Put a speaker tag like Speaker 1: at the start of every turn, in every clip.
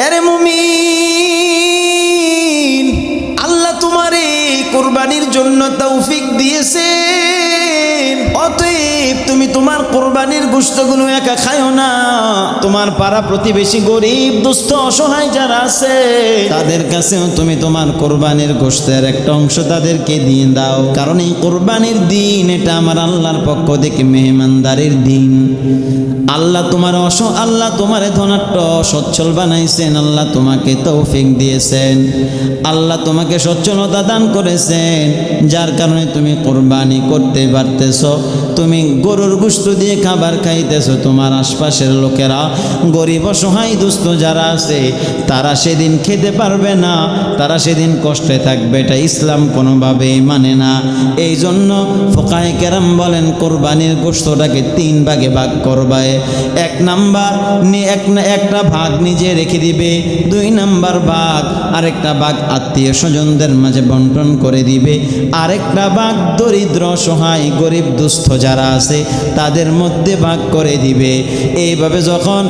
Speaker 1: আরে মুমিন, আল্লাহ তোমারে কুরবানির জন্য তৌফিক দিয়েছেন। অতএব তুমি তোমার কুরবানির গোশতগুলো একা খায়ো না, তোমার পাড়া প্রতিবেশী গরিব দুস্থ অসহায় যারা আছে তাদের কাছেও তুমি তোমার কুরবানির গোশতের একটা অংশ তাদেরকে দিয়ে দাও। কারণ এই কুরবানির দিন এটা আমার আল্লাহর পক্ষ থেকে মেহমানদারির দিন। আল্লাহ তোমারে ধনাঢ্য সচ্ছল বানাইছেন, আল্লাহ তোমাকে তৌফিক দিয়েছেন, আল্লাহ তোমাকে সচ্ছলতা দান করেছেন, যার কারণে তুমি কুরবানি করতে পারতেছো। তুমি গরুর গোশত দিয়ে খাবার খাইতেছো। তোমার আশপাশের লোকেরা গরিব অসহায় দুস্থ যারা আছে তারা সেদিন খেতে পারবে না, তারা সেদিন কষ্টে থাকবে। এটা ইসলাম কোনোভাবেই মানে না। এই জন্য ফুকাহে কেরাম বলেন কুরবানির গোশতটাকে 3 ভাগে ভাগ করবে। 1 নাম্বার একটা ভাগ নিজে রেখে দিবে, 2 নাম্বার ভাগ আরেকটা ভাগ আত্মীয় স্বজনদের মাঝে বন্টন করে দিবে, আরেকটা ভাগ দরিদ্র সহায় গরিব দুস্থ যারা আছে তাদের মধ্যে ভাগ করে দিবে। এইভাবে যখন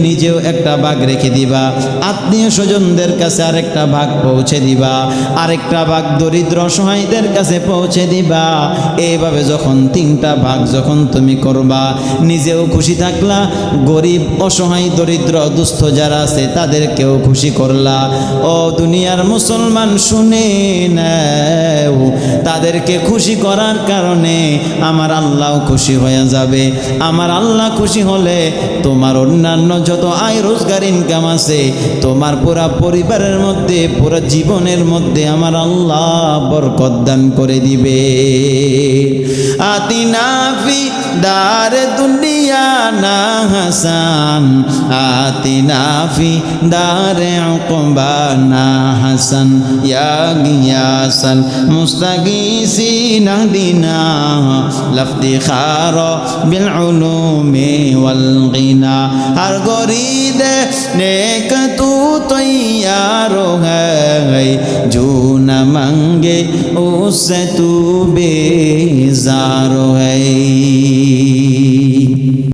Speaker 1: নিজেও একটা ভাগ রেখে দিবা, আত্মীয় স্বজনদের কাছে আরেকটা ভাগ পৌঁছে দিবা, আরেকটা ভাগ দরিদ্র সহায়দের কাছে পৌঁছে দিবা। এইভাবে যখন 3টা ভাগ যখন তুমি করবা, নিজেও খুশি থাকলা, গরিব অসহায় দরিদ্র দুস্থ যারা আছে তাদেরকেও খুশি করলা। ও দুনিয়ার মুসলমান শুনে নাও, তাদেরকে খুশি করার কারণে আমার আল্লাহ খুশি হয়ে যাবে। আমার আল্লাহ খুশি হলে তোমার অন্যান্য যত আয় রোজগার ইনকাম আছে তোমার পুরা পরিবারের মধ্যে পুরা জীবনের মধ্যে আমার আল্লাহ বরকত দান করে দিবে। আতিনা ফি দার দুনিয়া না হাসান, আতিনা ফি দার উকবা না হাসান, ইয়া গিয়াসাল মুস্তাগীসিন দিনা লফতিখার বিল উলুমি ওয়াল গিনা। হর গরিদ নেক তু তৈয়ার है, जो न मांगे उससे तू बेजार है।